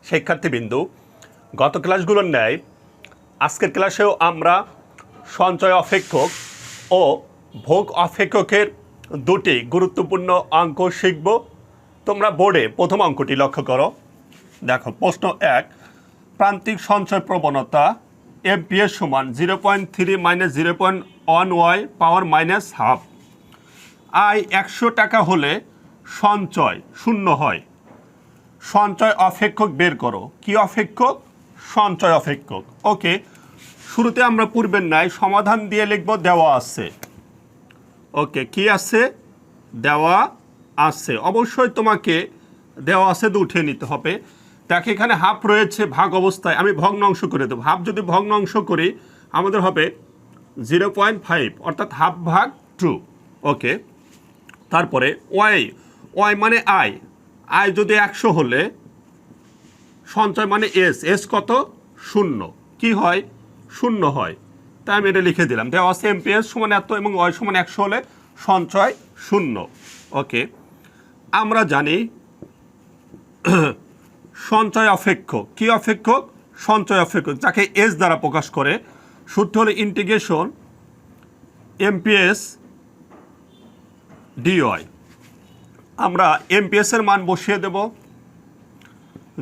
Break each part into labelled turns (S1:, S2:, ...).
S1: শিক্ষার্থীবৃন্দু, গত ক্লাসগুলোর ন্যায় আজকের ক্লাসেও আমরা সঞ্চয় অপেক্ষক ও ভোগ অপেক্ষকের দুটি গুরুত্বপূর্ণ অঙ্ক শিখব। তোমরা বোর্ডে প্রথম অঙ্কটি লক্ষ্য করো। দেখো, প্রশ্ন ১, প্রান্তিক সঞ্চয় প্রবণতা এমপিএস সমান 0.3 - 0.1y পাওয়ার -12। আয় 100 টাকা হলে সঞ্চয় শূন্য হয়। সঞ্চয় অপেক্ষক বের করো। কি অপেক্ষক? সঞ্চয় অপেক্ষক। ওকে, শুরুতে আমরা পূর্বের ন্যায় সমাধান দিয়ে লিখব দেওয়া আছে। ওকে, কি আছে? দেওয়া আছে। অবশ্যই তোমাকে দেওয়া আছে উঠে নিতে হবে। দেখো, এখানে হাফ রয়েছে ভাগ অবস্থায়, আমি ভগ্নাংশ করে দেবো। হাফ যদি ভগ্নাংশ করি আমাদের হবে 0.5, অর্থাৎ হাফ ভাগ 2। ওকে, তারপরে ওয়াই মানে আয়। আয় যদি 100 হলে সঞ্চয় মানে এস কত? শূন্য। কি হয়? শূন্য হয়। তাই আমি এটা লিখে দিলাম। দেওয়া আছে এমপিএস সমান এত এবং ওয়াই সমান 100 হলে সঞ্চয় শূন্য। ওকে, আমরা জানি সঞ্চয় অপেক্ষক। কি অপেক্ষক? সঞ্চয় অপেক্ষক, যাকে এস দ্বারা প্রকাশ করে। সূত্র হলো ইন্টিগ্রেশন এমপিএস ডিওয়াই। আমরা এমপিএস এর মান বসিয়ে দেব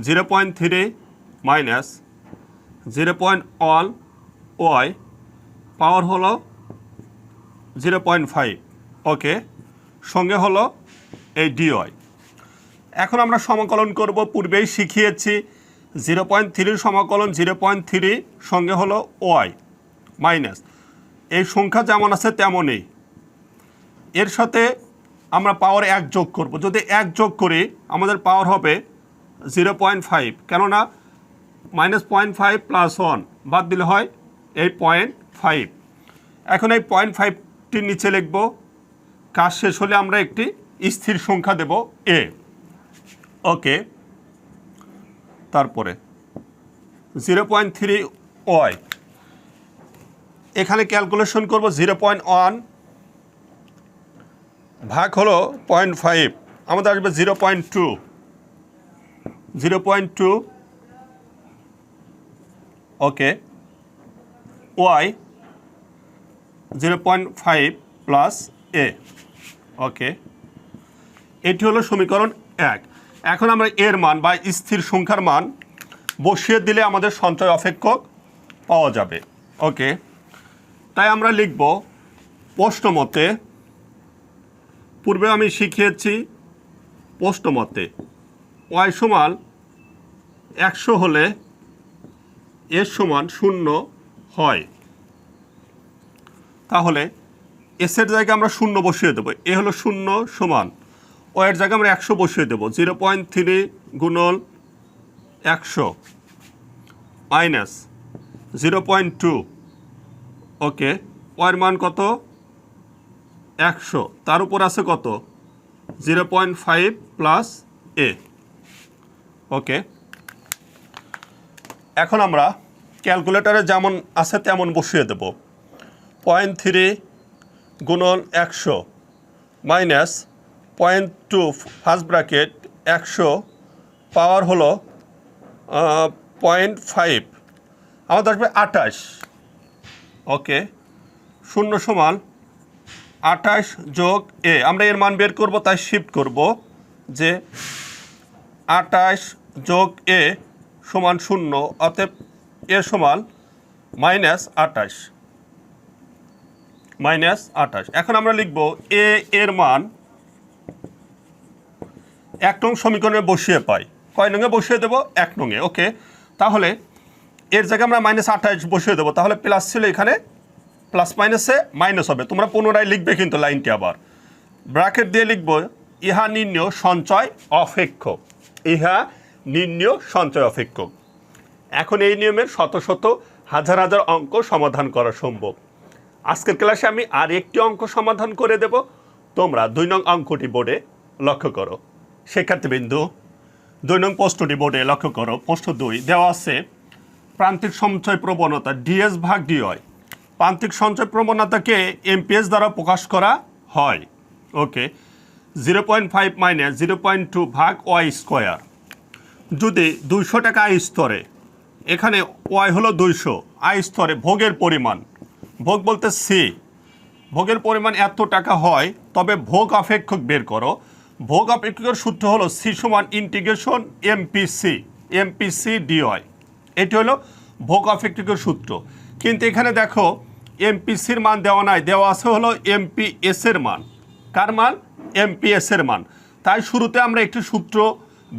S1: 0.3 - 0.1 ওয়াই পাওয়ার হলো 0.5। ওকে, সঙ্গে হলো এই ডিওয়াই। এখন আমরা সমাকলন করব। পূর্বেই শিখিয়েছি 0.3 সমাকলন 0.3 সঙ্গে হলো ওয়াই মাইনাস এই সংখ্যা যেমন আছে তেমনই, এর সাথে আমরা পাওয়ার 1 যোগ করব। যদি 1 যোগ করি আমাদের পাওয়ার হবে 0.5, কেননা -0.5 + 1 বাদ দিলে হয় এই 0.5। এখন এই 0.5টির নিচে লিখব। কাজ শেষ হলে আমরা একটি স্থির সংখ্যা দেব এ। ওকে, তারপরে 0.3 ওয়াই, এখানে ক্যালকুলেশন করব। 0.1 ভাগ হলো 0.5, আমাদের আসবে 0.2। ওকে, ওয়াই 0.5 প্লাস এ। ওকে, এটি হলো সমীকরণ 1। এখন আমরা এর মান বা স্থির সংখ্যার মান বসিয়ে দিলে আমাদের সঞ্চয় অপেক্ষক পাওয়া যাবে। ওকে, তাই আমরা লিখব প্রশ্নমতে। পূর্বে আমি শিখিয়েছি প্রশ্নমতে ওয়াই সমান 100 হলে এর সমান 0 হয়। তাহলে এসের জায়গায় আমরা 0 বসিয়ে দেবো। এ হলো 0 সমান ওয়ের জায়গায় আমরা 100 বসিয়ে দেবো। 0.3 গুণন 100 মাইনাস 0.2। ওকে, ওয়ের মান কত? 100, তার উপর আছে কত? 0.5 প্লাস এ। ওকে, এখন আমরা ক্যালকুলেটরে যেমন আছে তেমন বসিয়ে দেব। 0.3 গুণন 100 মাইনাস 0.2 ফার্স্ট ব্র্যাকেট 100 পাওয়ার হলো 0.5, আমাদের আসবে 28। ওকে, 0 সমান 28 যোগ এ। আমরা এর মান বের করব, তাই শিফট করব যে 28 যোগ এ সমান 0, অতএব এ সমান -28। এখন আমরা লিখব এর মান 1 নং সমীকরণে বসিয়ে পাই। কয় নঙে বসিয়ে দেবো? 1 নঙে। ওকে, তাহলে এর জায়গায় আমরা -28 বসিয়ে দেবো। তাহলে প্লাস ছিল, এখানে প্লাস মাইনাসে মাইনাস হবে। তোমরা পুনরায় লিখবে কিন্তু লাইনটি আবার ব্র্যাকেট দিয়ে লিখব ইহা নির্ণেয় সঞ্চয় অপেক্ষক। ইহা নির্ণেয় সঞ্চয় অপেক্ষক। এখন এই নিয়মের শত শত হাজার হাজার অঙ্ক সমাধান করা সম্ভব। আজকের ক্লাসে আমি আর একটি অঙ্ক সমাধান করে দেব। তোমরা 2 নং অঙ্কটি বোর্ডে লক্ষ্য করো। শিক্ষার্থীবৃন্দু, 2 নং প্রশ্নটি বোর্ডে লক্ষ্য করো। প্রশ্ন 2 দেওয়া আছে প্রান্তিক সঞ্চয় প্রবণতা ডিএস ভাগ ডিওয়াই। প্রান্তিক সঞ্চয় প্রবণতাকে এমপিএস দ্বারা প্রকাশ করা হয়। ওকে, 0.5 - 0.2 ভাগ ওয়াই স্কোয়ার। যদি 200 টাকা আয় স্তরে, এখানে ওয়াই হলো 200, আয় স্তরে ভোগের পরিমাণ, ভোগ বলতে সি, ভোগের পরিমাণ এত টাকা হয়, তবে ভোগ অপেক্ষক বের করো। ভোগ অপেক্ষকের সূত্র হলো সি সমান ইন্টিগ্রেশন এমপিসি ডিওয়াই। এটি হলো ভোগ অপেক্ষকের সূত্র। কিন্তু এখানে দেখো এমপিসির মান দেওয়া নাই, দেওয়া আছে হলো এমপিএসের মান। কার মান? এমপিএসের মান। তাই শুরুতে আমরা একটি সূত্র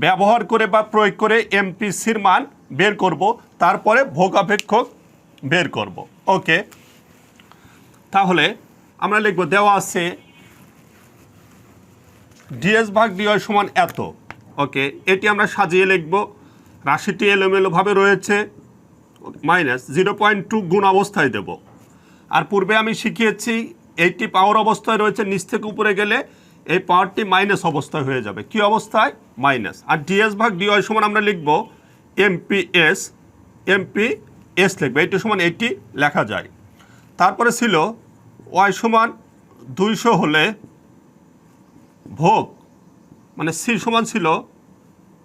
S1: ব্যবহার করে বা প্রয়োগ করে এমপিসির মান বের করব, তারপরে ভোগ অপেক্ষক বের করব। ওকে, তাহলে আমরা লিখব দেওয়া আছে ডিএস ভাগ ডিওয়াই সমান এত। ওকে, এটি আমরা সাজিয়ে লিখব। রাশিটি এলোমেলোভাবে রয়েছে, মাইনাস 0.2 গুণ অবস্থায় দেব। আর পূর্বে আমি শিখিয়েছি এইটি পাওয়ার অবস্থায় রয়েছে, নিচ থেকে উপরে গেলে এই পাওয়ারটি মাইনাস অবস্থায় হয়ে যাবে। কি অবস্থায়? মাইনাস। আর ডিএস ভাগ ডিওয়াই সমান আমরা লিখব এমপিএস লিখবো, এইটি সমান এইটি লেখা যায়। তারপরে ছিল ওয়াই সমান 200 হলে ভোগ, মানে সি সমান ছিল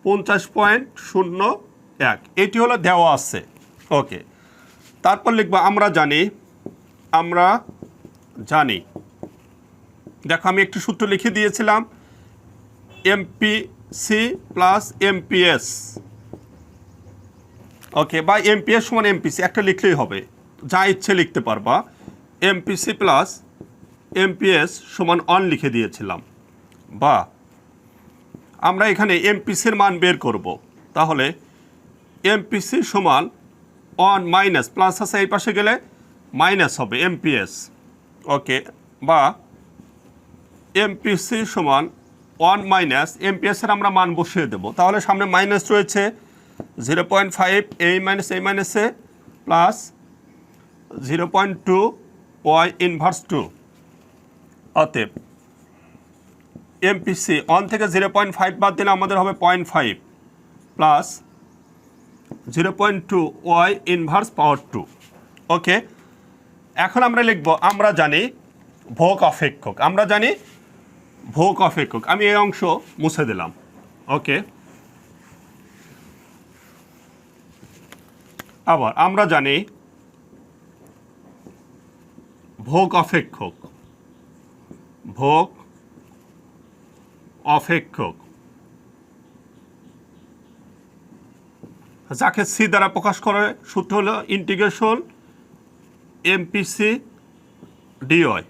S1: 50.01, এটি হলো দেওয়া আছে। ওকে, তারপর লিখবো আমরা জানি, দেখো আমি একটু সূত্র লিখে দিয়েছিলাম, এমপিসি প্লাস এমপিএস। ওকে, বা এমপিএস সমান এমপিসি একটা লিখলেই হবে, যা ইচ্ছে লিখতে পারবা। এমপিসি প্লাস এমপিএস সমান 1 লিখে দিয়েছিলাম। বা আমরা এখানে এমপিসির মান বের করব, তাহলে এমপিসি সমান 1 মাইনাস, প্লাস আছে এই পাশে গেলে মাইনাস হবে এমপিএস। ওকে, বা এমপিসি সমান 1 মাইনাস এমপিএসের আমরা মান বসিয়ে দেব। তাহলে সামনে মাইনাস রয়েছে 0.5 এই মাইনাসে প্লাস 0.2 ওয়াই ইনভার্স 2। অতএব এমপিসি 1 থেকে 0.5 বাদ দিলে আমাদের হবে 0.5 প্লাস 0.2 ওয়াই ইনভার্স পাওয়ার 2। ওকে, এখন আমরা লিখব আমরা জানি ভোগ অপেক্ষক, আমি এই অংশ মুছে দিলাম। ওকে, আবার আমরা জানি ভোগ অপেক্ষক, যাকে সি দ্বারা প্রকাশ করে সূত্র হলো ইন্টিগ্রেশন এমপিসি ডিওয়াই।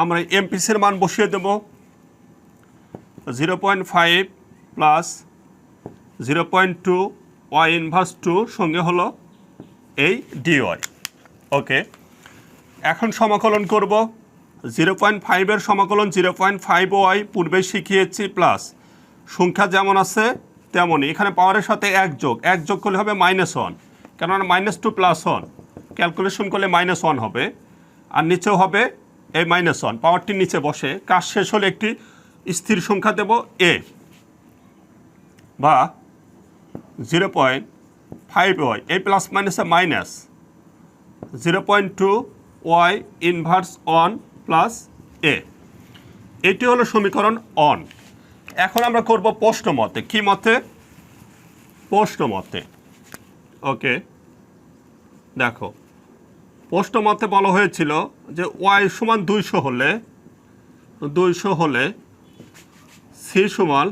S1: আমরা এমপিসির মান বসিয়ে দেব 0.5 প্লাস 0.2 ওয়াই ইনভার্স 2 সঙ্গে হলো এই ডিওয়াই। ওকে, এখন সমাকলন করব। 0.5 সমাকলন 0.5 ওয়াই পূর্বে শিখিয়েছি, প্লাস সংখ্যা যেমন আছে তেমনই এখানে পাওয়ারের সাথে এক যোগ করলে হবে -1, কেননা -2 +1 ক্যালকুলেশন করলে -1 হবে, আর নিচেও হবে এই -1, পাওয়ারটি নিচে বসে। কাজ শেষ হলে একটি স্থির সংখ্যা দেব এ, বা 0.5 ওয়াই, এই প্লাস মাইনাসে মাইনাস 0.2 ওয়াই ইনভার্স 1 প্লাস এ। এটি হলো সমীকরণ 1। এখন আমরা করব প্রশ্ন মতে। কি মতে? প্রশ্ন মতে। ওকে, দেখো প্রশ্ন মতে বলা হয়েছিল যে ওয়াই সমান 200 হলে সি সমান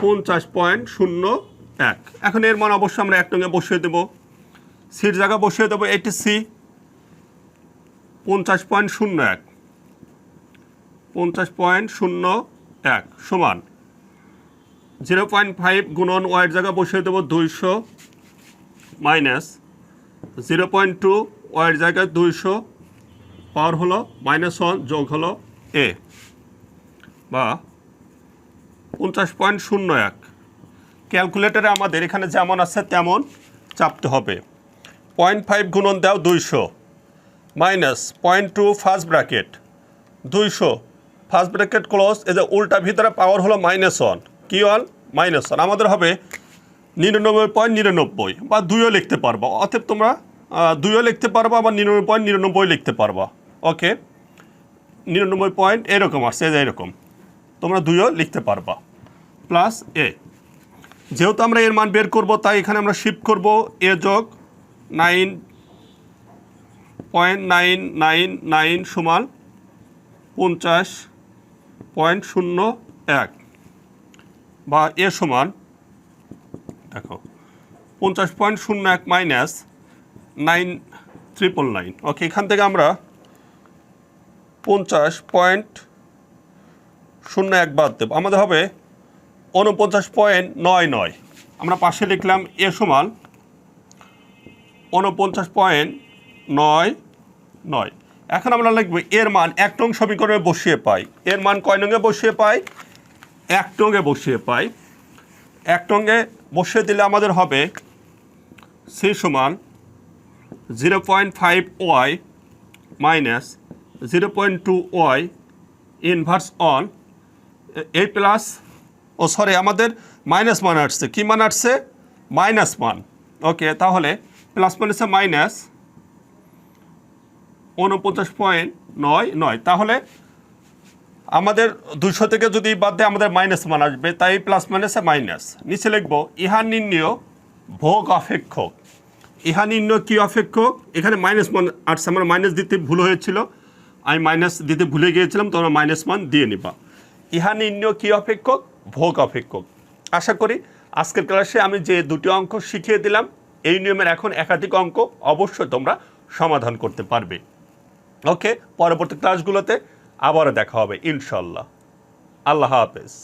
S1: 50.01। এখন এর মান অবশ্যই আমরা 1 নঙ্গে বসিয়ে দেব, সির জায়গা বসিয়ে দেবো এটি সি 50.01 সমান 0.5 গুণন ওয়াইয়ের জায়গা বসিয়ে দেবো 200 মাইনাস 0.2 ওয়াইয়ের জায়গায় 200, পাওয়ার হলো -1 যোগ হলো এ, বা 50.01। ক্যালকুলেটারে আমাদের এখানে যেমন আছে তেমন চাপতে হবে। 0.5 গুণন দাও 200 minus 0.2 first bracket 200 first bracket close, এই যে উল্টা ভিতরে পাওয়ার হলো -1, কি 1 -1, আমাদের হবে 99.99, বা 2ও লিখতে পারবা। অতএব তোমরা 2ও লিখতে পারবা, আবার 99.99 লিখতে পারবা। ওকে, 99 পয়েন্ট এরকম আসছে, এরকম তোমরা 2ও লিখতে পারবা। প্লাস এ। যেহেতু আমরা এর মান বের করব তাই এখানে আমরা শিফট করব এ যোগ 9.999 সমান 50.01 বা এ সমান দেখো 50.01 মাইনাস 9,999। ওকে, এখান থেকে আমরা 50.01 বাদ দেব, আমাদের হবে 49.99। আমরা পাশে লিখলাম এ সমান 49.99। এখন আমরা লিখব এর মান 1 নং সমীকরণে বসিয়ে পাই। এর মান কয় নঙ্গে বসিয়ে পাই? 1 নঙ্গে বসিয়ে পাই। 1 নঙ্গে বসিয়ে দিলে আমাদের হবে সি সমান 0.5y minus 0.2y inverse on a plus আমাদের মাইনাস মান আসছে। কী মান আসছে? মাইনাস মান। ওকে, তাহলে প্লাস মান হচ্ছে মাইনাস 49.99। তাহলে আমাদের 200 থেকে যদি বাদ দেয় আমাদের মাইনাস মান আসবে, তাই প্লাস মাইনাসে মাইনাস। নিচে লিখব ইহা নির্ণয় ভোগ অপেক্ষক। ইহা নির্ণয় কী অপেক্ষক? এখানে মাইনাস মান আসছে, আমার মাইনাস দিতে ভুল হয়েছিল, আমি মাইনাস দিতে ভুলে গিয়েছিলাম, তোমরা মাইনাস মান দিয়ে নিবা। ইহা নির্ণয় কী অপেক্ষক? ভোগ অপেক্ষক। আশা করি আজকের ক্লাসে আমি যে দুটি অঙ্ক শিখিয়ে দিলাম এই নিয়মের এখন একাধিক অঙ্ক অবশ্যই তোমরা সমাধান করতে পারবে। ওকে, পরবর্তী ক্লাসগুলোতে আবারও দেখা হবে ইনশাল্লাহ। আল্লাহ হাফেজ।